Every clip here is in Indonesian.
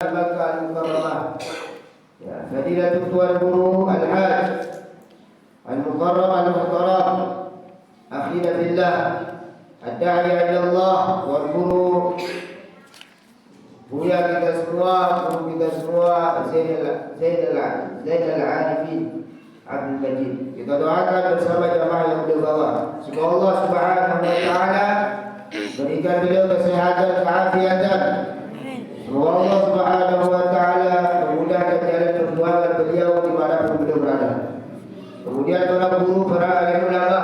Makkah Al-Mukarramah. Ya, Fadilatul Tuan Guru Al-Haj Al-Mukarram Al-Muhtaram akhina fillah ad-da'i ila Allah Tuan Guru Buya kita semua, guru kita semua Zainal Arifin Abdul Majid. Kita doakan bersama jamaah yang berbawa. Semoga Allah Subhanahu wa taala berikan beliau kesehatan, keafiatan. Semoga Allah Subhanahu wa taala memudahkan jalan perjuangan beliau dimanapun beliau berada. Kemudian para guru, para alim ulama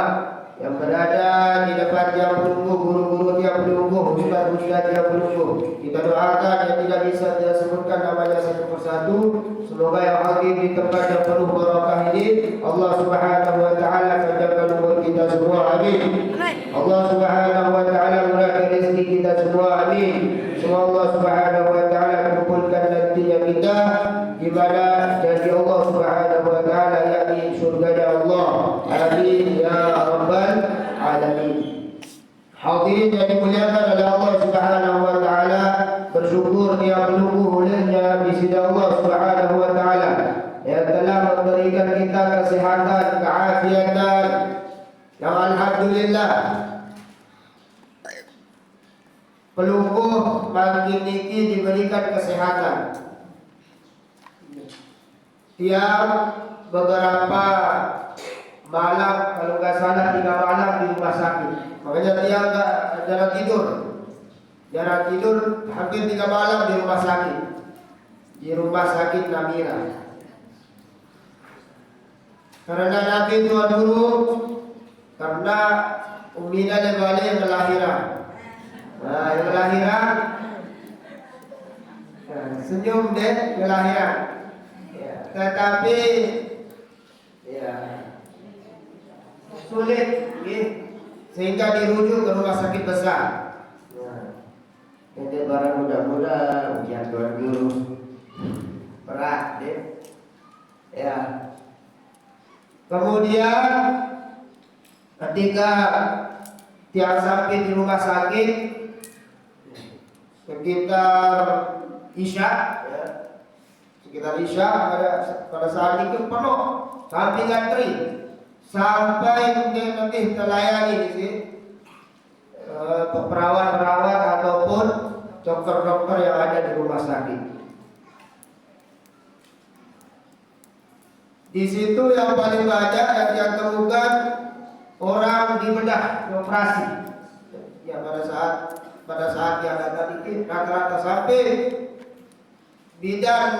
yang berada di depan yang menunggu, guru-guru yang menunggu, ustaz-ustaz yang menunggu. Kita doakan yang tidak bisa kita sebutkan namanya satu persatu. Semoga yang hadir di tempat yang penuh barakah ini Allah Subhanahu wa taala panjangkan umur kita semua, amin. Allah Subhanahu wa taala murahkan rezeki kita semua, amin. Semoga Allah Subhanahu wa taala kumpulkan nantinya kita di mana janji Allah Subhanahu wa taala yakni surganya Allah, amin ya rabbal alamin. Hadirin yang dimuliakan oleh Allah Subhanahu wa taala, bersyukur dia menunggu olehnya di sisi Allah Subhanahu wa taala yang telah memberikan kita kesehatan, keafiatan yang alhamdulillah pelungguh makin niki diberikan kesehatan. Tiap beberapa malam, kalau nggak salah 3 malam di rumah sakit. Makanya dia nggak jarang tidur hampir 3 malam di rumah sakit. Di rumah sakit Namira. Karena Nabi Tuan Guru, karena Ummina Lebale yang kelahiran. Nah, yang kelahiran senyum deh kelahiran. Ya, tetapi ya sulit, sehingga dirujuk ke rumah sakit besar. Ini barang muda-muda ujian Tuan Guru berat deh. Ya. Kemudian ketika tiang sampai di rumah sakit sekitar Isya, ya, pada saat itu penuh sampai ngantri sampai nanti terlayani di sini perawat-perawat ataupun dokter-dokter yang ada di rumah sakit. Di situ yang paling banyak yang dia temukan orang dibedah, dioperasi. Ya pada saat yang datang itu rata-rata sampai bidan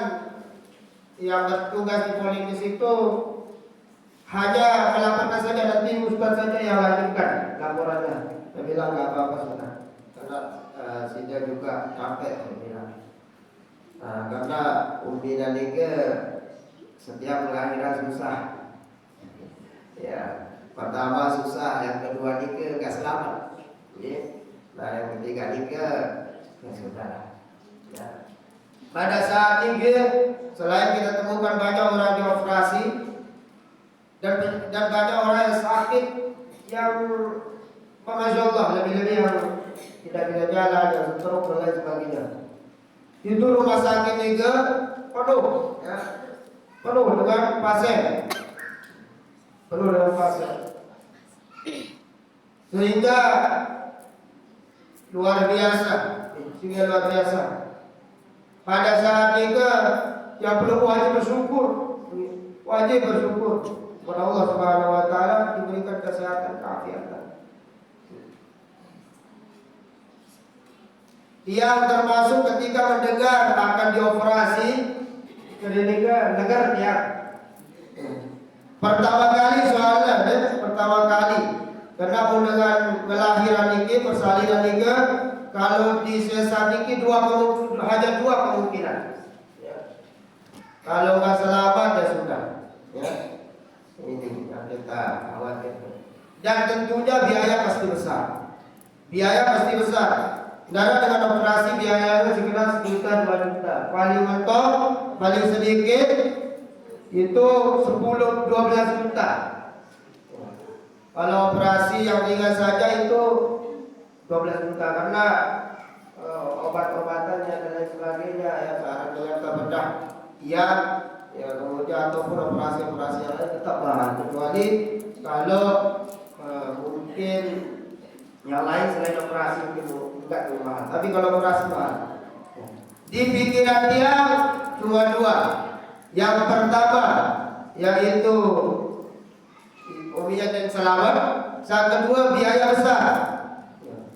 yang bertugas di Politis itu hanya melaporkan saja, nanti ustaz saja yang lanjutkan laporannya. Saya bilang nggak apa-apa sudah, karena saya juga capek saya bilang. Nah, karena Umbina Liga setiap melahirkan susah. Ya, pertama susah, yang kedua Liga nggak selamat. Nah, yang ketiga Liga ya sudah. Ya. Pada saat ini selain kita temukan banyak orang dioperasi dan banyak orang yang sakit yang Masya Allah, lebih-lebih yang tidak bisa jalan, yang stroke dan lain sebagainya. Itu rumah sakit juga penuh, ya, penuh dengan pasien, sehingga luar biasa. Pada saat itu yang perlu wajib bersyukur kepada Allah Subhanahu wa taala diberikan kesehatan, keafiatan. Yang termasuk ketika mendengar akan dioperasi ketika dengar ya. Pertama kali karena dengan kelahiran ini persalinan ini kalau di sesar ini hanya dua kemungkinan. Ya. Kalau nggak selamat ya sudah. Ya. Ini yang kita khawatir. Dan tentunya biaya pasti besar. Karena dengan operasi biayanya sekitar 1 juta 2 juta. Paling mentok, paling sedikit itu 10-12 juta. Kalau operasi yang ringan saja itu 12 juta karena obat-obatannya dan lain sebagainya ya bedah ya kemudian ataupun operasi-operasi yang lain tetap mahal, kecuali kalau mungkin yang lain selain operasi mungkin enggak terlalu mahal. Tapi kalau operasi mahal. Di pikiran dia cuma dua. Yang pertama yaitu umian dan selamat. Yang kedua biaya besar.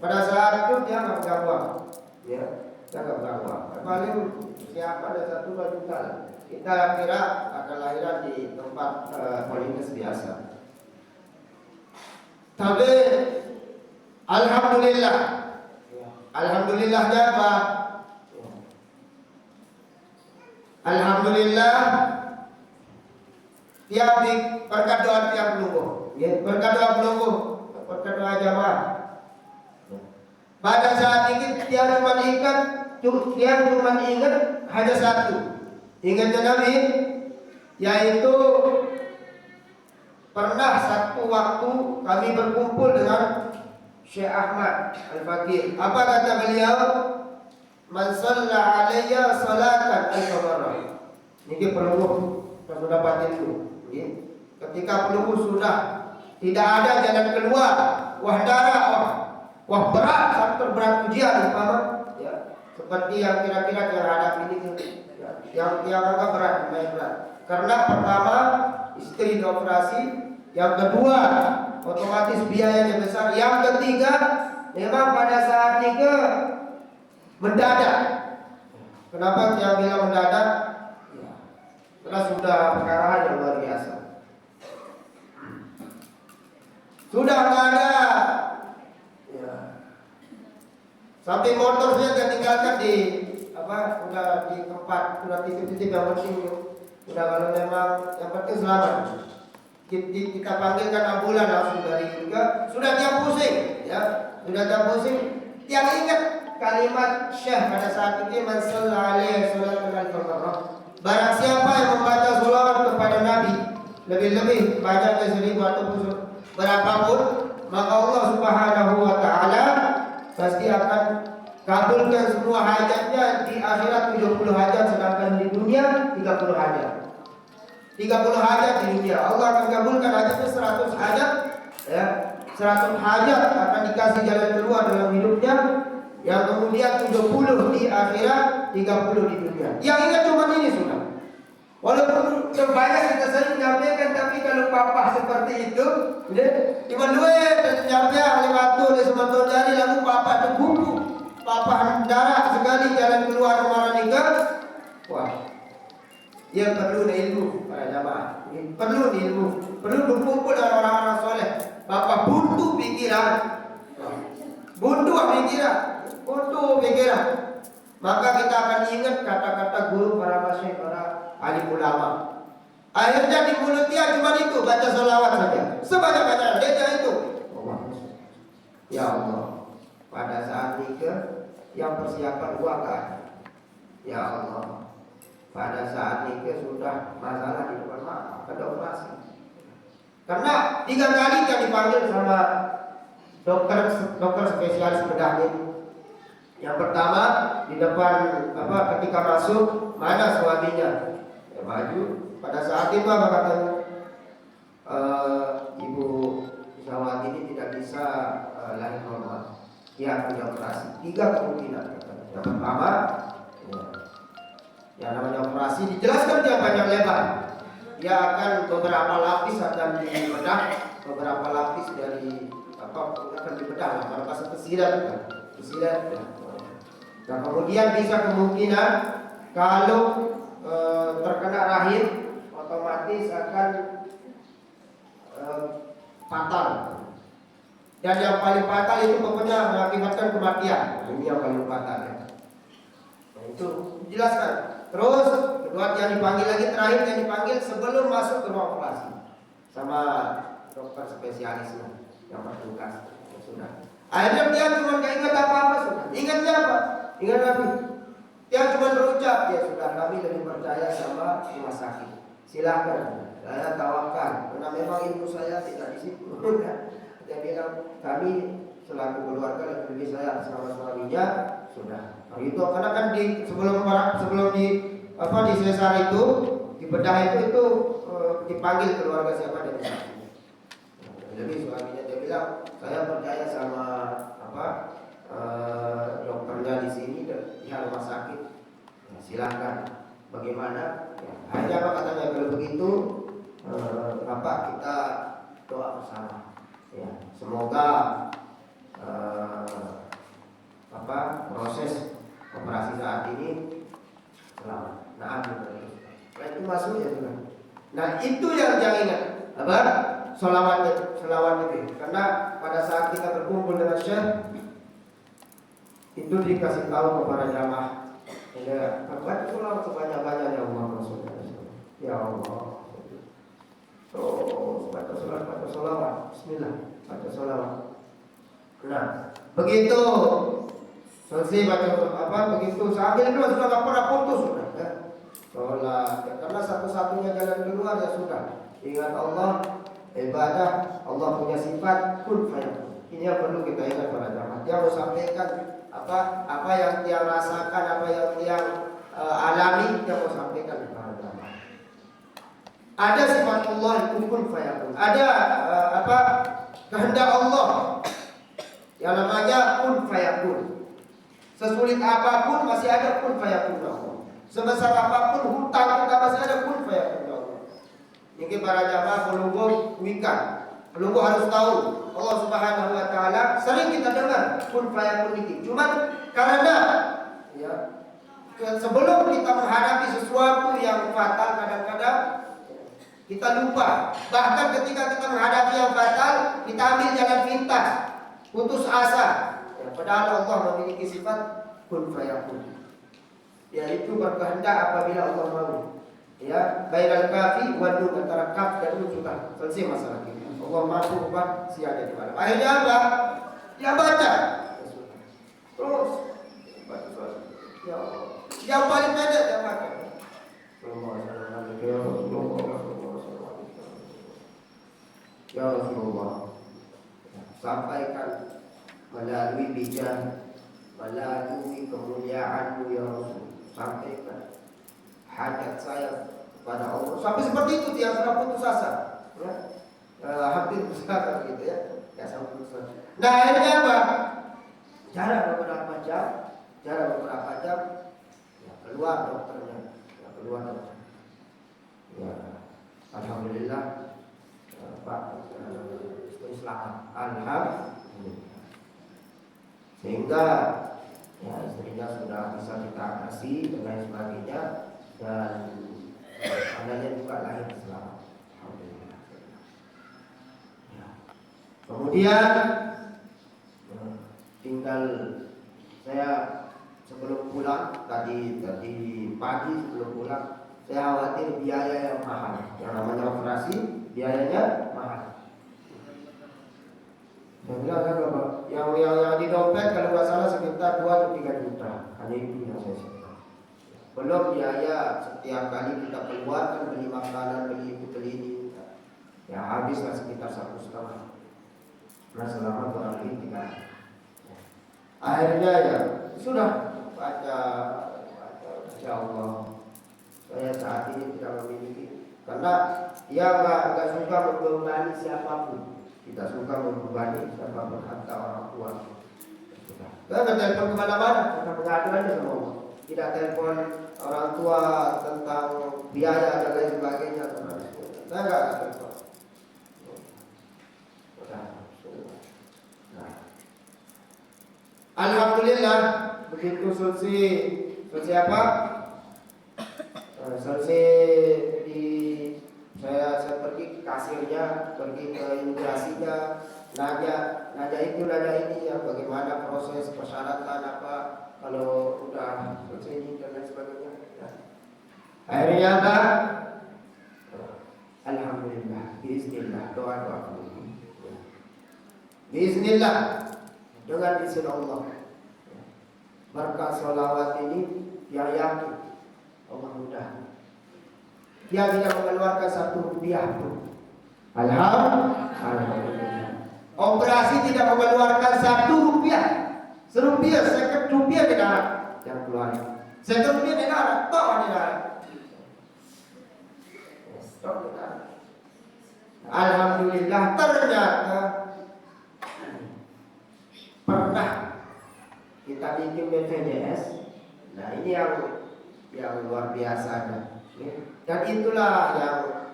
Pada saat itu dia nggak bergabung, ya, dia nggak bergabung. Paling siapa ada 1-2 juta. Kita kira akan lahiran di tempat poliklinik biasa. Tapi alhamdulillah, alhamdulillahnya apa? Alhamdulillah tiap berkat doa tiap pelunggu, ya, berkat doa pelunggu, berkat doa jamaah. Pada saat ini dia cuma ingat hanya satu, ingatnya Nabi, yaitu pernah satu waktu kami berkumpul dengan Syekh Ahmad Al-Fakih. Apa kata beliau? Man shalla alayya salatan al-marrah. Ini pelunggu sudah dapat itu. Ketika pelunggu sudah tidak ada jalan keluar, wah darah, wah berat, faktor berat ujian umpama, ya, seperti yang kira-kira yang hadapi ini, ya, yang agak berat, lumayan berat. Karena pertama istri dioperasi, yang kedua otomatis biayanya besar, yang ketiga memang pada saat nikah mendadak. Kenapa saya bilang mendadak? Ya, karena sudah perkara yang luar biasa. Sudah nggak ada, ya, sampai motor saya tinggalkan di udah di tempat, sudah titip-titip yang penting, sudah kalau memang yang penting selamat. Kita panggilkan ambulan langsung dari juga, sudah tiap pusing, ya, sudah tiap pusing. Yang ingat kalimat Syekh pada saat itu, man shalla alaihi salatan al-marrah. Barang siapa yang membaca sholawat kepada Nabi lebih-lebih banyak dari 1000 ataupun berapapun, maka Allah Subhanahu wa taala pasti akan kabulkan semua hajatnya di akhirat. 70 hajat, sedangkan di dunia 30 hajat. 30 hajat di dunia, Allah akan kabulkan hajatnya 100 hajat, ya. 100 hajat akan dikasih jalan keluar dalam hidupnya, yang kemudian 70 di akhirat, 30 di dunia. Yang ingat cuma ini sudah. Walaupun banyak kita sering menyampaikan, tapi kalau papa seperti itu, cuma duit nyampe oleh batu oleh sementara dari lalu papa itu buku, papa darah sekali jalan keluar kemana nikah. Wah, yang perlu ilmu para jamaah, perlu ilmu, perlu berkumpul dengan orang-orang soleh. Bapak buntu pikiran, buntu pikiran. Maka kita akan ingat kata-kata guru para masyayikh, para alim ulama. Akhirnya di mulut dia cuma itu, baca sholawat saja, sebanyak-banyak dia itu. Ya Allah, pada saat nikah yang persiapan uang kan? Ya Allah, pada saat nikah sudah masalah di depan mata, ada operasi. Karena 3 kali dia dipanggil sama dokter spesialis bedah ini. Yang pertama di depan ketika masuk, mana suaminya? Ya, maju. Pada saat itu apa katanya? Ibu Syawati ini tidak bisa lahir normal. Dia akan dioperasi. 3 kemungkinan. Yang pertama, yang namanya operasi dijelaskan dia panjang lebar. Dia akan beberapa lapis akan dibedah, beberapa lapis dari akan dibedah, kalau bahasa pesilat. Nah, kemudian bisa kemungkinan kalau terkena rahim, otomatis akan fatal. Dan yang paling fatal itu pokoknya mengakibatkan kematian. Ini yang paling fatal ya. Nah, itu dijelaskan. Terus kedua yang dipanggil lagi, terakhir yang dipanggil sebelum masuk ke ruang operasi sama dokter spesialisnya yang bertugas. Ya, sudah. Akhirnya dia cuma gak ingat apa-apa sudah. Ingatnya apa? Ingat Nabi. Dia cuma berucap, ya sudah, kami lebih percaya sama rumah sakit. Silakan, saya tawakal. Karena memang ibu saya tidak di situ. Dia bilang kami selaku keluarga lebih sayang sama suaminya. Sudah. Nah, itu karena kan sebelum di sesar itu, di bedah itu dipanggil keluarga siapa dari saksi. Jadi suaminya dia bilang, saya percaya sama dokternya di sini di rumah sakit. Ya, silakan. Bagaimana? Ya, hanya apa katanya kalau begitu, Bapak kita doa bersama. Ya, semoga proses operasi saat ini selamat. Nah, itu masuk ya sudah. Nah, itu yang ingat apa? Selawat itu. Karena pada saat kita berkumpul dengan Syekh itu dikasih tahu kepada jamaah. Ya, baca selawat sebanyak-banyaknya Allah Rasulullah. Ya Allah. Terus baca selawat. Bismillah, baca selawat. Nah, begitu selesai baca begitu sambil itu sudah nggak pernah putus sudah. Ya. Sholat, ya, karena satu-satunya jalan keluar ya sudah. Ingat Allah, ibadah, Allah punya sifat kun fayakun. Ini yang perlu kita ingat pada jamaah. Dia mau sampaikan apa yang dia rasakan, apa yang dia alami, dia mau sampaikan kepada jamaah. Ada sifat Allah itu kun fayakun. Ada kehendak Allah yang namanya kun fayakun. Sesulit apapun masih ada kun fayakun Allah. Sebesar apapun hutang kita masih ada kun fayakun Allah. Ini para jamaah pelunggu wikan. Pelunggu harus tahu Allah Subhanahu wa taala sering kita dengar kun fayakun ini. Cuma karena ya sebelum kita menghadapi sesuatu yang fatal kadang-kadang kita lupa. Bahkan ketika kita menghadapi yang fatal, kita ambil jalan pintas, putus asa. Ya, padahal Allah memiliki sifat kun fayakun. Yaitu berkehendak apabila Allah mau. Ya, bainal kafi wa nun, antara kaf dan nun sudah selesai masalah kita. Allah mampu ubah siapa di mana. Akhirnya apa? Dia baca. Terus baca. Ya Allah. Yang paling pendek dia baca. Ya Rasulullah, sampaikan melalui bijak, melalui kemuliaan-Mu ya Rasul. Sampaikan hajat saya kepada Allah. Sampai seperti itu dia sudah putus asa. Ya. Hampir putus asa gitu ya. Ya sampai putus asa. Nah akhirnya apa? Jarak beberapa jam, ya, keluar dokternya. Ya, alhamdulillah Pak selamat. Alhamdulillah. Sehingga ya istrinya sudah bisa kita atasi dan lain sebagainya, dan anaknya juga lahir selamat. Alhamdulillah. Ya. Kemudian tinggal saya sebelum pulang tadi pagi sebelum pulang saya khawatir biaya yang mahal. Yang namanya operasi biayanya mahal. Yang di dompet kalau nggak salah sekitar 2 atau 3 juta. Hanya itu yang saya sebutkan. Belum biaya setiap kali kita keluar kan beli makanan, beli itu, beli ini. Ya habislah sekitar 1,5. Nah selama kurang lebih 3. Akhirnya ya sudah baca Insya Allah. Saya saat ini tidak memiliki, karena dia nggak suka membebani siapapun. Tidak suka membebani siapapun, hatta orang tua. Kita telepon kemana-mana, kita mengadu aja sama Allah. Tidak telepon orang tua tentang biaya dan lain sebagainya. Saya nggak telepon. Nah. Alhamdulillah begitu selesai apa? Selesai saya pergi ke kasirnya, pergi ke imigrasinya, nanya ini ya bagaimana proses persyaratan apa kalau udah selesai ini dan lain sebagainya. Ya. Akhirnya apa? Alhamdulillah, bismillah, doa. Bismillah, dengan izin Allah. Berkat sholawat ini yang yakin Allah mudah. Dia tidak mengeluarkan 1 rupiah pun. Alhamdulillah. Operasi tidak mengeluarkan 1 rupiah. Serupiah, 1 rupiah tidak ada yang keluar. 1 rupiah tidak ada, tak ada. Alhamdulillah ternyata pernah kita bikin BPJS. Nah ini yang luar biasa dan itulah yang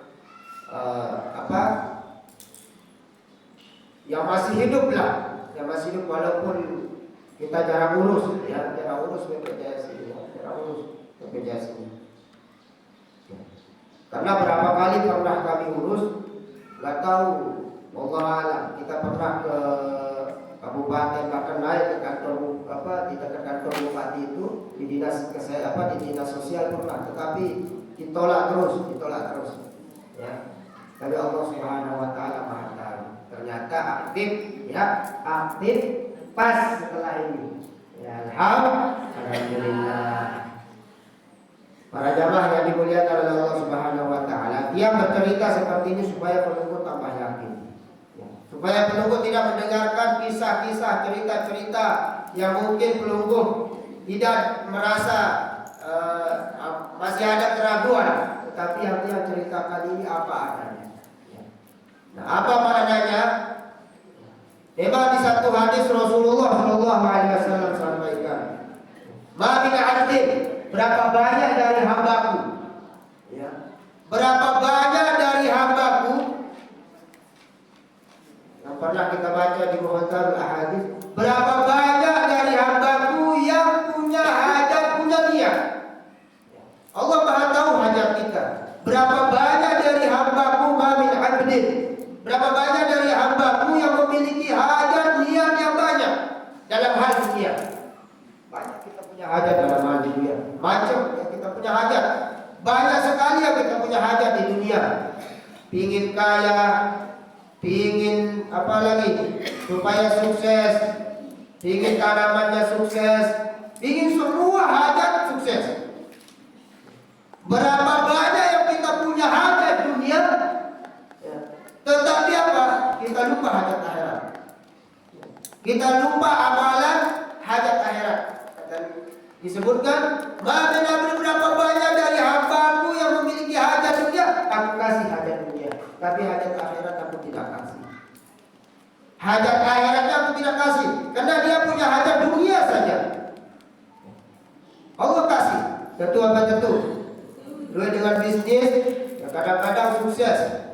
yang masih hidup lah, yang masih hidup walaupun kita jarang urus BPJS ini, Karena berapa kali pernah kami urus, nggak tahu, wallahu alam. Kita pernah ke kabupaten, bahkan naik ke kantor di dekat kantor bupati itu di dinas di dinas sosial pernah, tetapi ditolak terus. Ya, tapi Allah Subhanahu Wa Taala Maha Tahu. Ternyata aktif pas setelah ini. Ya, alhamdulillah. Para jamaah yang dimuliakan oleh Allah Subhanahu Wa Taala, dia bercerita seperti ini supaya penunggu tambah yakin. Supaya penunggu tidak mendengarkan kisah-kisah, cerita-cerita yang mungkin penunggu tidak merasa masih ada keraguan, tetapi yang dia ceritakan ini apa adanya. Nah, apa maknanya? Memang di satu hadis Rasulullah Shallallahu Alaihi Wasallam sampaikan, "Ma min 'abdin," berapa banyak dari hambaku, berapa banyak dari hambaku. Pernah kita baca di Muhtasarul Ahadits, berapa banyak dari hambaku yang punya hajat, punya niat. Allah Maha tahu hajat kita. Berapa banyak dari hambaku, mamin abdin, berapa banyak dari hambaku yang memiliki hajat, niat yang banyak dalam hal dunia. Banyak kita punya hajat dalam hal dunia. Macam yang kita punya hajat. Banyak sekali yang kita punya hajat di dunia. Pingin kaya, pingin apa lagi supaya sukses, pingin tanamannya sukses, pingin semua hajat sukses. Berapa banyak yang kita punya hajat dunia, tetapi apa? Kita lupa hajat akhirat. Kita lupa amalan hajat akhirat. Disebutkan, berapa banyak dari hambaku yang memiliki hajat dunia, aku kasih hajat dunia, tapi hajat akhirat aku tidak kasih. Hajat akhiratnya aku tidak kasih, karena dia punya hajat dunia saja. Allah kasih, tentu apa tentu. Lu dengan bisnis, ya kadang-kadang sukses.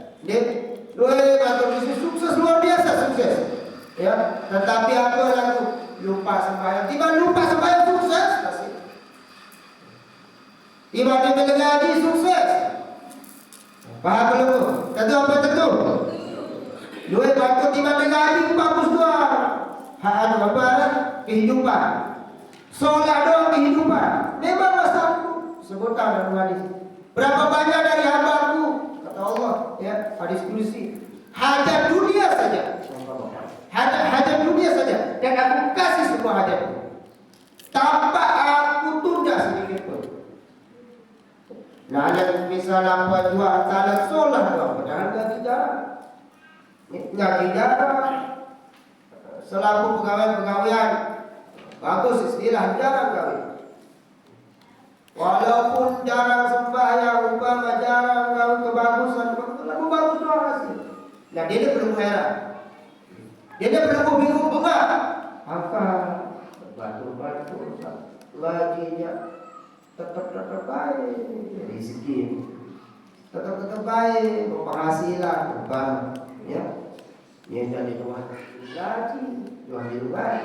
Lu atau bisnis sukses luar biasa sukses. Ya, tetapi aku lalu lupa sembahyang. Tiba lupa sembahyang sukses. Tiba dia gaji sukses. Paham belum? Tentu apa tentu? Lu bantu tiba gaji bagus doang. Kehidupan. Soleh doang kehidupan. Memang masalahku. Sebutkan dalam hadis. Berapa banyak dari hambaku, kata Allah, ya, hadis kursi, hajat dunia saja, hajat dunia saja, dan aku kasih semua hajatku, tanpa aku tunda sedikit pun. Nah, ada misalnya apa jua talat sholat, padahal ngaji jarang, selaku pegawai-pegawaian, bagus istilah jarang kawin. Walaupun jarang sembahyang, umpama jarang kau kebagusan, lagu bagus doang hasil. Nah dia belum heran, dia belum bingung bunga. Apa batu-batu laginya tetap baik, rezeki tetap baik, penghasilan umpama, ya. Dia jadi tuan lagi, jual di luar,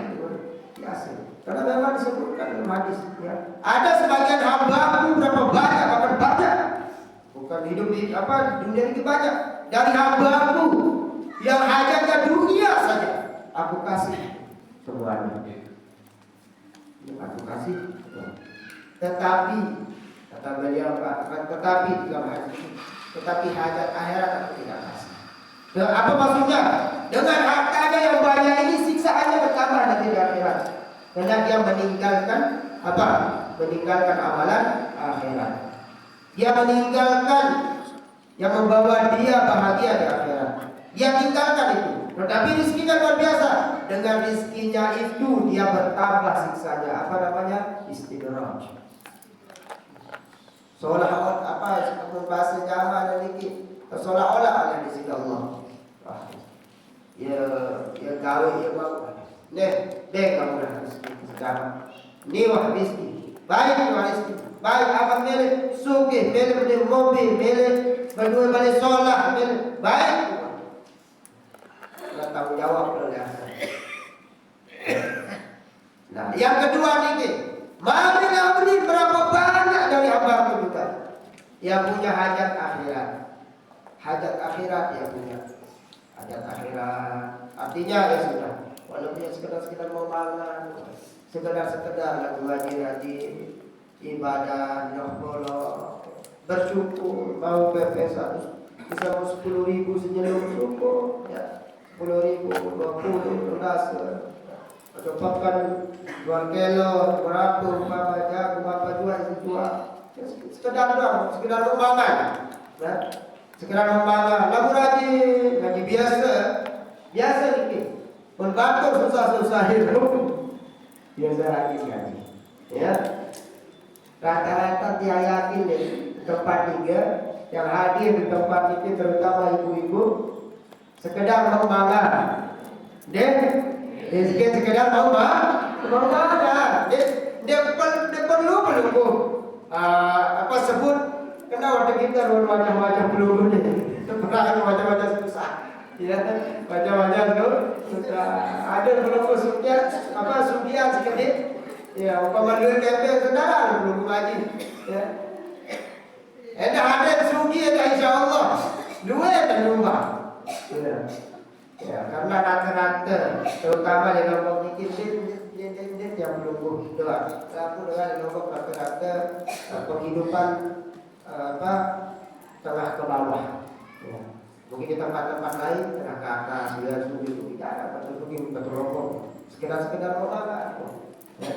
biasa. Karena memang disebutkan dalam hadis, ya. Ada sebagian hambaku berapa banyak, bahkan banyak. Bukan hidup di dunia ini banyak. Dari hambaku yang hajatnya dunia saja, aku kasih semuanya. Aku kasih. Tetapi kata beliau, tetapi dalam hadis, tetapi hajat akhirat aku tidak kasih. Dan apa maksudnya? Dengan hartanya yang banyak ini siksaannya bertambah nanti di akhirat. Karena dia meninggalkan apa? Meninggalkan amalan akhirat. Dia meninggalkan yang membawa dia bahagia di akhirat. Dia tinggalkan itu. Tetapi rizkinya luar biasa. Dengan rizkinya itu dia bertambah siksanya. Apa namanya? Istidraj. seolah-olah apa bahasa Jawa dan iki seolah-olah ada di sini Allah. Ya gawe ya mau. Deh kamu dah sekarang. Ni wah rezeki. Baik rezeki. Baik apa mele suki, mele beli mobil, mele berdua balik solah, mele baik. Nggak tanggung jawab oleh Nah, yang kedua nih, mari beli berapa banyak dari hamba kita yang punya hajat akhirat. Hajat akhirat yang punya hajat akhirat. Artinya ya sudah, walaupun ya sekedar mau makan, sekedar lagu ngaji, ibadah, nyokolo, bersyukur, mau pepes bisa mau 10.000 senyum bersyukur, ya 10.000, 20, 12. Atau pakan 2 kilo, berapa, berapa jago, berapa jual, jual. Sekedar doang, sekedar membangun. Ya. Sekedar membangun. Lagu ngaji biasa nih. Membantu susah-susah hidup. Biasa ngaji. Ya. Rata-rata dia yakin nih, tempat 3 yang hadir di tempat ini terutama ibu-ibu sekedar membangun. Dia sekedar mau mana? Dia perlu apa sebut kena waktu kita macam-macam peluru ni. Sebenarnya macam-macam susah. Ya, macam-macam tu susah. Ada peluru sukian sedikit. Ya, pemandu kempen saudara peluru lagi. Ya. Ada sugi ada insya-Allah. 2 dan rumah. Ya. Ya, karena rata-rata terutama di Lombok ini dia yang belum doa. Aku dengan Lombok rata-rata penghidupan tengah ke bawah. Ya. Mungkin di tempat-tempat lain tengah ke atas, dia sugi bicara, sugi Lombok. Sekedar orang. Ya.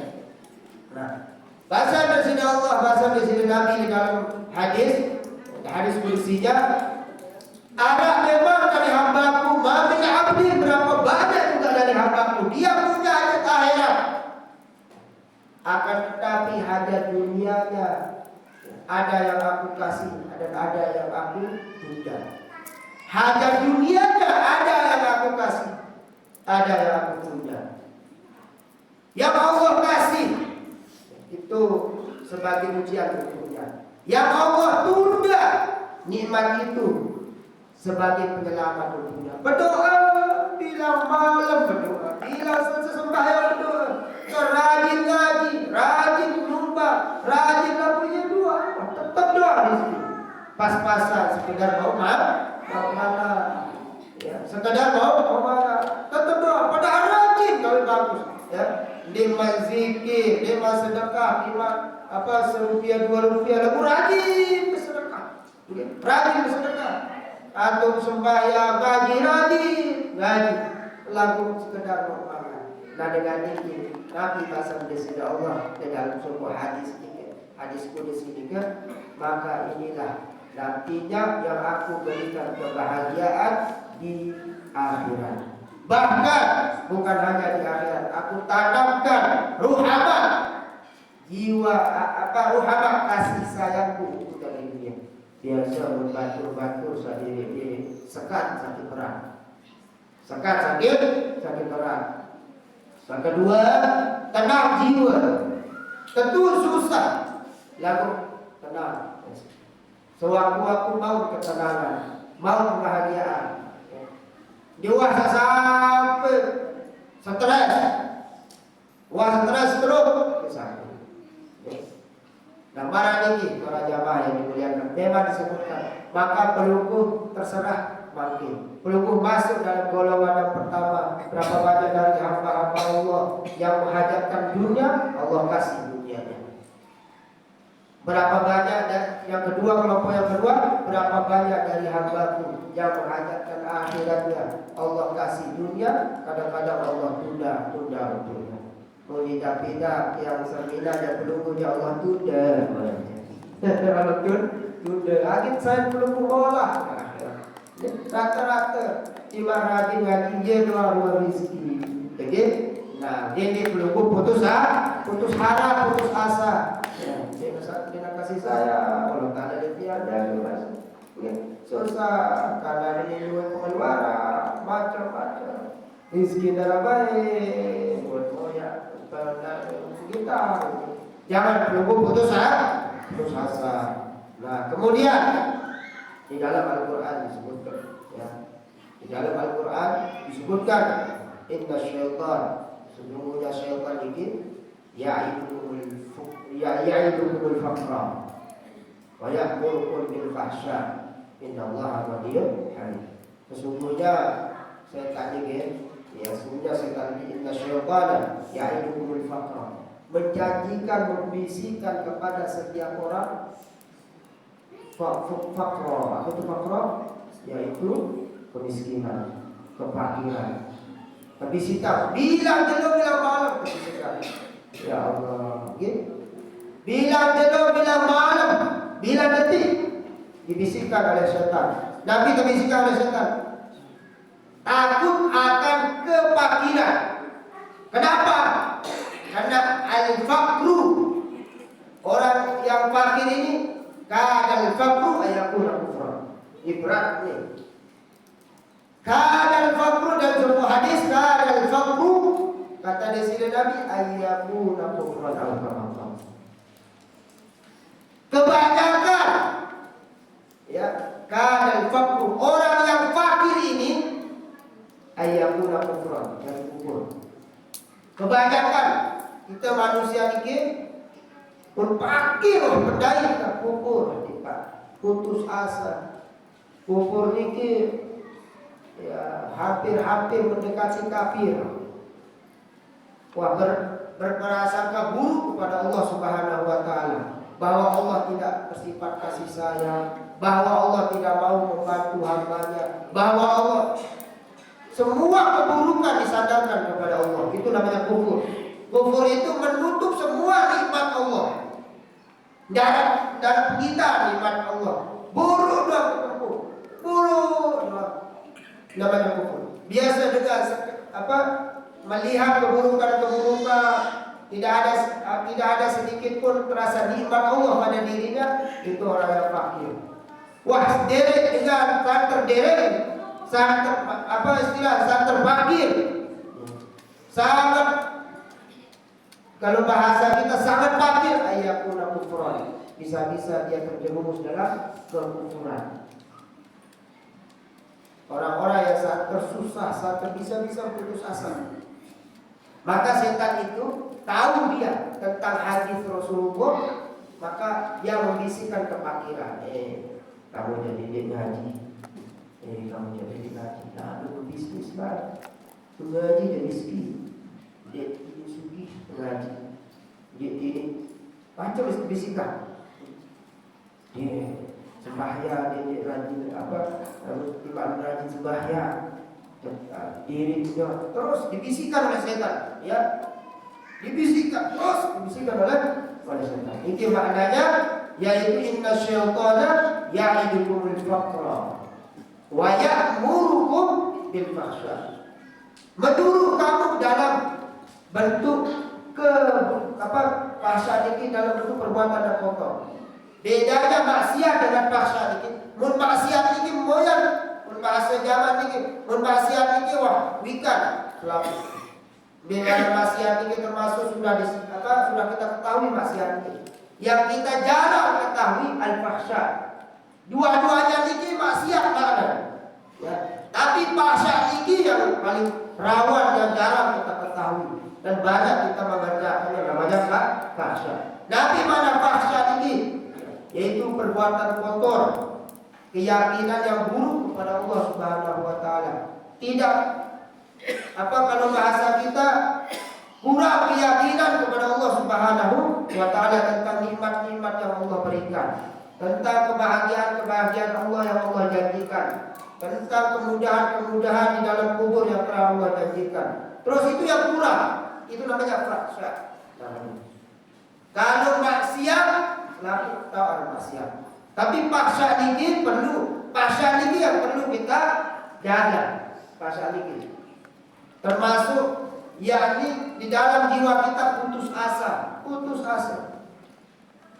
Nah, bahasa di sini Allah, bahasa di sini Nabi di dalam hadis kursinya ada memang dari hambaku, mamin abdi berapa banyak juga dari hambaku. Dia punya hajat akhirat, akan tetapi hajat dunianya ada yang aku kasih dan ada yang aku tunda. Hajat dunianya ada yang aku kasih, ada yang aku tunda. Yang Allah kasih itu sebagai ujian untuknya. Yang Allah tunda nikmat itu sebagai penyelamat dunia. Berdoa bila malam berdoa, bila selesai sembahyang berdoa, rajin ngaji, rajin menyumbang, rajin punya doa, tetap doa di sini. Pas-pasan sekedar mau mana, ya, sekedar mau mana, tetap doa. Padahal rajin kalau bagus, ya. Lima zikir, 5 sedekah, 5 1 rupiah 2 rupiah, lalu rajin bersedekah, rajin bersedekah. Atau sembahyang ngaji lagu sekedar bermakan. Nah dengan ini Nabi pasang di sini Allah dalam sebuah hadis kudus ini maka inilah nantinya yang aku berikan kebahagiaan di akhirat. Bahkan bukan hanya di akhirat, aku tanamkan ruhamat jiwa ruhamat kasih sayangku itu dari dunia. Biasa membantu sendiri sekat sakit berat. Sakit berat. Yang kedua, tenang jiwa. Tentu susah. Lalu tenang. Sewaktu-waktu mau ketenangan, mau kebahagiaan. Dewasa sampai stres. Wah stres terus. Nah, para jamaah yang dimuliakan, memang disebutkan, maka pelungkuh terserah makin. Pelungkuh masuk dalam golongan yang pertama. Berapa banyak dari hamba-hamba Allah yang menghajatkan dunia, Allah kasih dunianya. Berapa banyak yang kedua, kelompok yang kedua, berapa banyak dari hambaku yang menghajatkan akhiratnya, Allah kasih dunia, kadang-kadang Allah tunda untuknya. Pindah yang semina dan pelunggunya Allah tunda. Tunda. Lagi saya pelunggu bola. Rata-rata iman rajin ngaji dia doa rezeki. Jadi, nah dia ni pelunggu putus harap, putus asa. Dia nak kasih sayang, kalau tak ada tiada gimana? Ya, susah karena ini dua pengeluaran macam-macam. Rizki darah baik, buat moya, pada kita. Jangan belum putus asa. Nah, kemudian di dalam Al-Quran disebutkan, ya, di dalam Al-Quran disebutkan, inna syaitan, sesungguhnya syaitan ini ya'idukumul faqra wa ya'murukum bil fahsya innallaha ghaniyyun hamid. Sesungguhnya setan ini, ya, sesungguhnya setan ini, inna syaitan ya'idukumul faqra, menjanjikan, membisikkan kepada setiap orang faqra. Apa itu faqra? Yaitu kemiskinan, kefakiran. Kebisikkan, bilang jenuh, bilang malam, kebisikkan. Ya Allah, gitu. Bilang jenuh, bilang malam, bilang detik, dibisikkan oleh setan. Nabi kebisikkan oleh setan, takut akan kefakiran. Kenapa? Karena al-faqru, orang yang fakir ini, kadal faqru ayakuna kufran. Ibrat nih. Kadal faqru, dan semua hadis kadal faqru, kata desire Nabi, ayakuna kufran al-faqru. Kebanyakan, ya, kadal faqru, orang yang fakir ini ayakuna kufran, yang kufur. Kebanyakan kita manusia ini pun fakir, berdaya kita kufur, putus asa. Kufur ini, ya, hampir mendekati kafir. Wah, berprasangka buruk kepada Allah Subhanahu wa taala, bahwa Allah tidak bersifat kasih sayang, bahwa Allah tidak mau membantu hambanya, bahwa Allah, semua keburukan disandarkan kepada Allah. Itu namanya kufur. Kufur itu menutup semua nikmat Allah. Dan kita nikmat Allah. Buruk dong kufur. Buruk dong. Namanya kufur. Biasa dengan melihat keburukan, tidak ada sedikit pun terasa nikmat Allah pada dirinya, itu orang yang fakir. Wah, derek dengan sangat derek, sangat terbakir, sangat, kalau bahasa kita sangat fakir, ayakuna kufran, bisa-bisa dia terjerumus dalam kekufuran. Orang-orang yang sangat tersusah, sangat bisa-bisa putus asa, maka setan itu tahu dia tentang hadis Rasulullah, maka dia membisikkan kefakiran. Kamu jadi ngaji, kamu jadi ngaji, lalu bisnis baik, ngaji jadi miskin, dia ini sugi ngaji, dia ini macam bisikan, dia sembahyang, dia rajin rajin sembahyang, dirinya terus dibisikkan oleh setan, ya, dibisikkan oleh setan. Itu maknanya, yaitu inna syaitana ya'idukumul faqra wa ya'murukum bil fahsya, menyuruh kamu dalam bentuk fahsya ini, dalam bentuk perbuatan yang kotor. Bedanya maksiat dengan fahsya ini. Mun maksiat ini moyan, mun bahasa zaman ini, mun maksiat ini wah wikan selalu. Dengan maksiat ini termasuk sudah kita ketahui maksiat ini. Yang kita jarang ketahui al-fahsya. Dua-duanya ini maksiat ada. Ya. Tapi fahsya ini yang paling rawan, yang jarang kita ketahui dan banyak kita mengerjakannya, namanya fahsya. Nabi mana fahsya ini? Yaitu perbuatan kotor, keyakinan yang buruk kepada Allah Subhanahu wa taala. Tidak kalau bahasa kita, kurang keyakinan kepada Allah Subhanahu wa taala tentang nikmat-nikmat yang Allah berikan, tentang kebahagiaan Allah yang Allah janjikan, tentang kemudahan di dalam kubur yang telah Allah janjikan. Terus itu yang kurang, itu namanya fahsya. Kalau maksiat, lalu tahu ada maksiat. Tapi fahsya ini yang perlu kita jaga. Fahsya ini termasuk, yakni di dalam jiwa kita putus asa.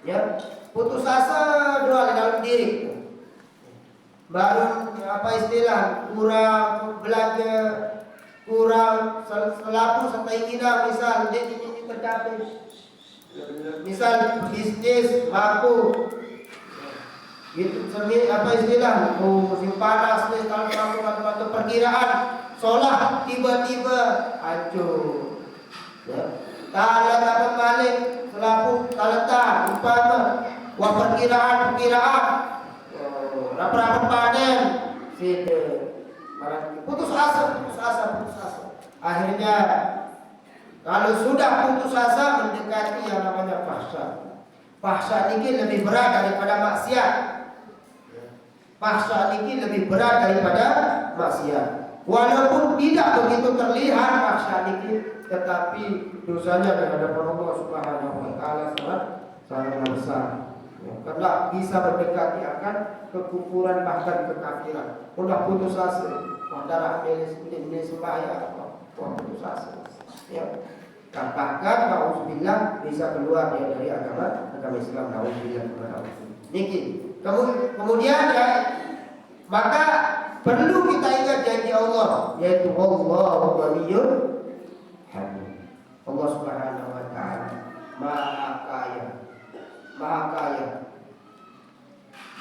Ya, putus asa doa di dalam diri. Baru kurang belanja, kurang selaku keinginan, misal ini tercapai. Misal bisnis mampu, gitu musim panas nih, kalau perkiraan sholat tiba-tiba hancur. Ya. Kalau dapat balik selaku kaletan umpama perkiraan rapat panen putus asa. Akhirnya kalau sudah putus asa mendekati yang namanya fahsya ini lebih berat daripada maksiat. Walaupun tidak begitu terlihat fahsya ini, tetapi dosanya di hadapan Allah Subhanahu wa taala sangat besar. Karena bisa mendekati akan kekufuran bahkan kekafiran. Udah putus asa, darah ini sembahyang, putus asa. Ya. Dan bahkan nauzubillah bisa keluar dari agama Islam, nauzubillah. Niki. Kemudian ya, maka perlu kita ingat janji Allah, yaitu Allahu Ghaniyyun Hamid. Allah Subhanahu wa taala Maha kaya.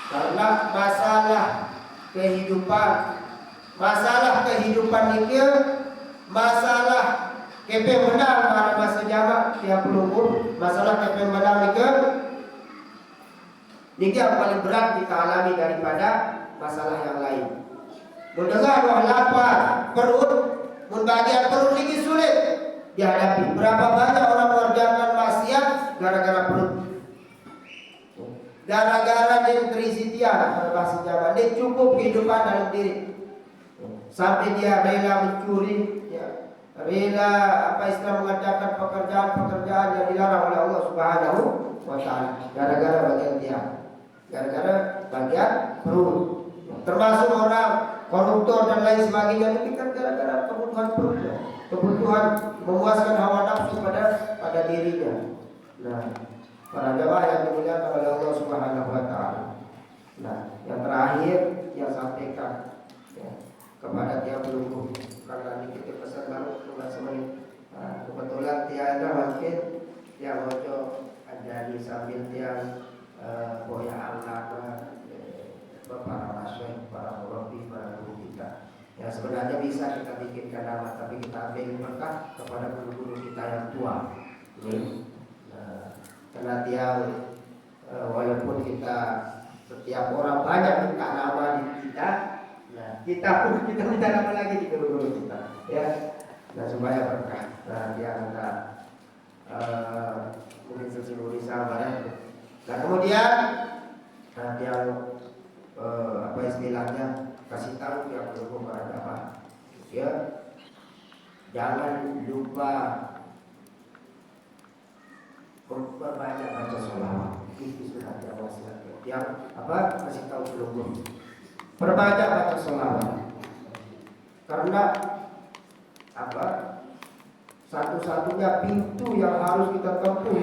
Karena masalah kehidupan ini masalah kepe benar pada masa jamak tiap umur, masalah kepe benar ini yang paling berat kita alami daripada masalah yang lain. Mendengar wah lapar, perut, bagian perut ini sulit dihadapi. Berapa banyak orang mengerjakan maksiat gara-gara perut, gara-gara dia terisi tiada pada masa jamak. Dia cukup kehidupan dalam diri sampai dia rela mencuri, ya, rela mengerjakan pekerjaan yang dilarang oleh Allah Subhanahu wa taala gara-gara bagian perut. Termasuk orang koruptor dan lain sebagainya itu kan gara-gara kebutuhan perutnya, kebutuhan memuaskan hawa nafsu pada dirinya. Nah, para jamaah yang dimuliakan oleh Allah Subhanahu wa taala. Nah, yang terakhir yang sampaikan kepada tiap pelunggu, karena ini kita pesan baru 15 menit. Kebetulan tiada mungkin yang ojo ada di sambil tiang boya anak para masyayikh, para murabi, para guru kita. Ya sebenarnya bisa kita bikinkan nama, tapi kita ambil berkah kepada guru-guru kita yang tua. Karena tiang walaupun kita setiap orang banyak minta nama di kita, nah kita minta nama lagi di guru-guru kita, ya. Nah supaya berkah. Nah dia enggak mungkin seluruh sabar ya. Nah kemudian dia istilahnya kasih tahu yang belum beragama, ya jangan lupa banyak baca sholawat. Itu sudah ada wasiat yang kasih tahu belum perbanyak baca sholawat, karena satu-satunya pintu yang harus kita tempuh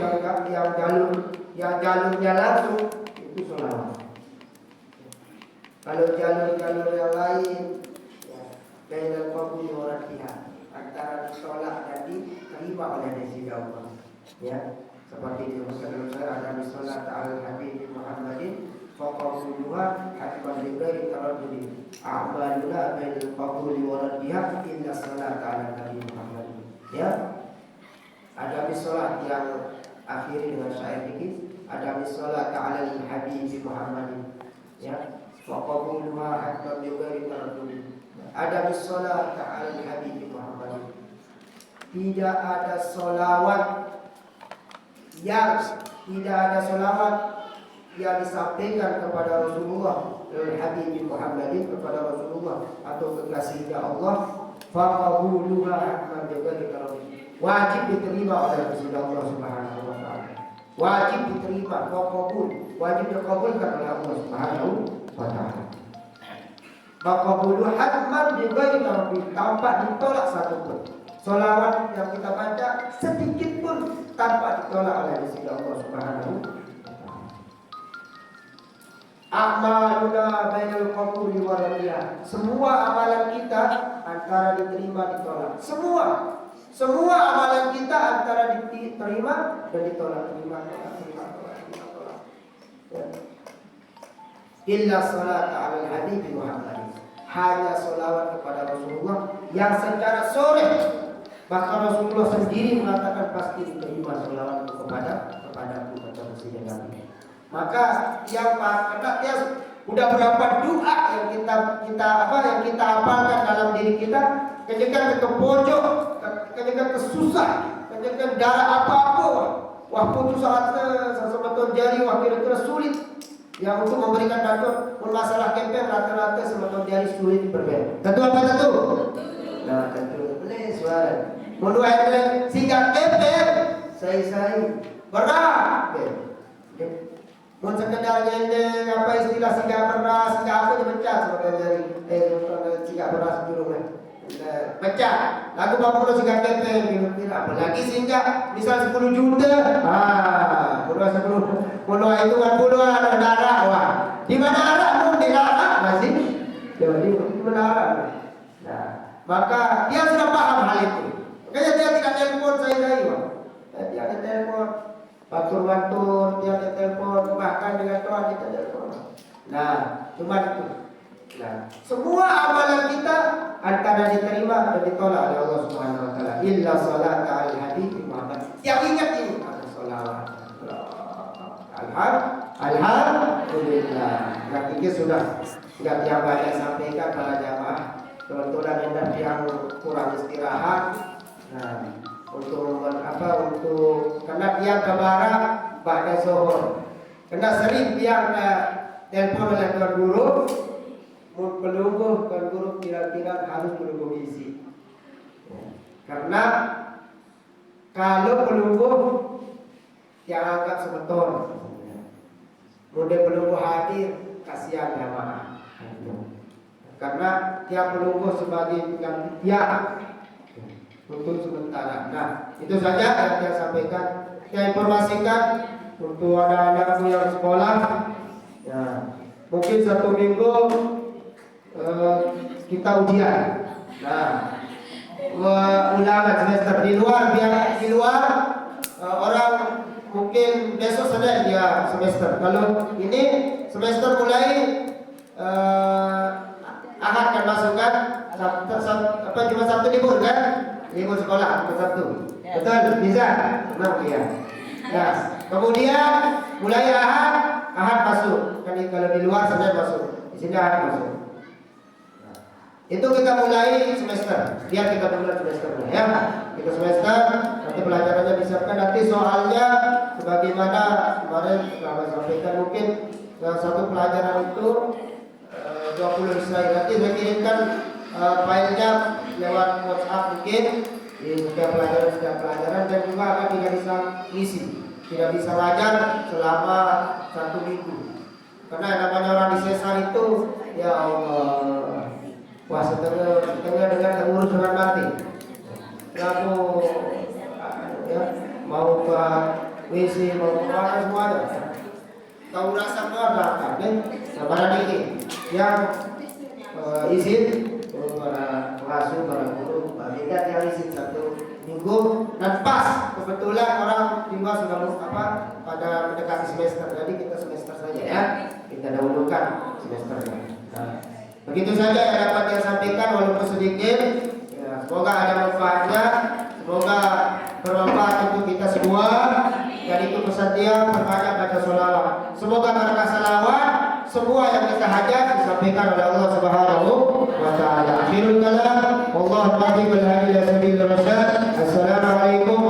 yang jalurnya langsung itu sholawat. Kalau jalur-jalur yang lain, ya, bainal qabuli wa raddiha, antara ditolak dan diterima oleh sisi Allah. Ya, seperti di Muslim saya ada sholat al-Habib Muhammadin faqawluha hatman lighairi taraddudi a'maluna bainal qabuli wa raddiha illa sholat al-Habib Muhammadin. Ya, ada sholat yang akhiri dengan syair dikit, ada sholat al-Habib Muhammadin. Ya. Waqabuluha hatta bighairi taraddud. Ada bisolat ta'ala Habib Muhammad. Tidak ada solawat yang disampaikan kepada Rasulullah Habib Muhammadin, kepada Rasulullah atau kekasihnya Allah, faqabuluha hatta bighairi taraddud. Wajib diterima oleh Rasulullah Subhanahu wa taala. Wajib diterima, wajib dikabulkan oleh Allah Subhanahu wa ta'ala. Maqabulu hatman bighairi taraddud, tanpa ditolak satupun. Sholawat yang kita baca sedikit pun tanpa ditolak oleh Allah Subhanahu wa ta'ala. A'maluna bainal qabuli wa radiyah. Semua amalan kita antara diterima ditolak. Semua amalan kita antara diterima dan ditolak. Terima. Ya. Illa salat ala al-habib Muhammad. Hanya sholawat kepada Rasulullah yang secara sore, bahkan Rasulullah sendiri mengatakan pasti diterima sholawat kepadaku, kata Presiden Nabi. Maka yang karena dia udah berapa doa yang kita hafalkan dalam diri kita, ketika ke pojok, ketika kesusah, ketika darah apa-apa, wah putus saat semeton jari, wah kira-kira sulit. Yang untuk memberikan bantuan masalah kempen rata-rata semeton jari sulit diperben. Tentu apa tentu? Nah tentu boleh suara. Mulu ada sehingga kempen saya berat. Mau sekedar nyendeng apa istilah singgah beras, singgah apa dipecat sebagai dari singgah beras dulu kan. Pecah. Lagu bapak singgah kepeng apalagi singgah misal 10 juta. Puluhan itu kan puluhan darah wah. Di mana arah mau di arah masih? Jadi di mana arah? Nah, maka dia sudah paham hal itu. Makanya dia tidak telepon saya wah. Dia ada telepon. Batur-batur, dia ada telepon, bahkan dengan doa kita telepon. Nah, cuma itu. Nah, semua amalan kita antara diterima dan ditolak oleh Allah Subhanahu wa taala. Illa salat al-habib Muhammad. Yang ingat ini ada sholawat. Alhamdulillah. Praktiknya sudah tiap banyak sampaikan para jamaah. Kebetulan yang kurang istirahat. Nah, untuk karena dia kebara pada zuhur. Karena sering dia telepon oleh tuan guru, pelungguh tuan guru kira-kira harus pelungguh isi. Karena kalau pelungguh yang anggap sebetul, mudah pelungguh hadir kasihan jamaah. Karena dia pelungguh sebagai pengganti dia untuk sementara. Nah, itu saja yang saya sampaikan. Saya informasikan untuk anak-anakku yang sekolah. Ya, mungkin 1 minggu kita ujian. Nah, ulangan semester di luar orang mungkin besok Senin dia semester. Kalau ini semester mulai Ahad kan masuk kan? Cuma Sabtu libur kan? Libur sekolah Sabtu. Betul, bisa? Benar ya. Nah, kemudian mulai Ahad masuk. Kan kalau di luar Senin masuk. Di sini Ahad masuk. Nah, itu kita mulai semester. Biar kita mulai semester ya. Kita semester, nanti pelajarannya disiapkan. Nanti soalnya sebagaimana kemarin telah sampaikan mungkin satu pelajaran itu 20 slide. Nanti saya kirimkan filenya lewat WhatsApp mungkin di setiap pelajaran dan juga akan tidak bisa ngisi, tidak bisa ngajar selama 1 minggu. Karena namanya orang di sesar itu ya Allah, wah setengah dengan urus dengan mati. Aku ya mau ke WC mau ke mana semuanya. Tahu rasa berangkat kan? Sabaran ini yang izin para pengasuh, para guru, Pak Beda yang izin 1 minggu dan pas kebetulan orang juga sudah pada mendekati semester, jadi kita semester saja ya, kita dahulukan semesternya. Nah, begitu saja yang dapat saya sampaikan walaupun sedikit. Ya, semoga ada manfaatnya, semoga bermanfaat untuk kita semua. Dan itu pesan dia perbanyak baca sholawat. Semoga berkah salawat semua yang kita hajat disampaikan oleh Allah Subhanahu wa taala. Akhirul kalam, wallahu a'lam billahil hadi. Assalamualaikum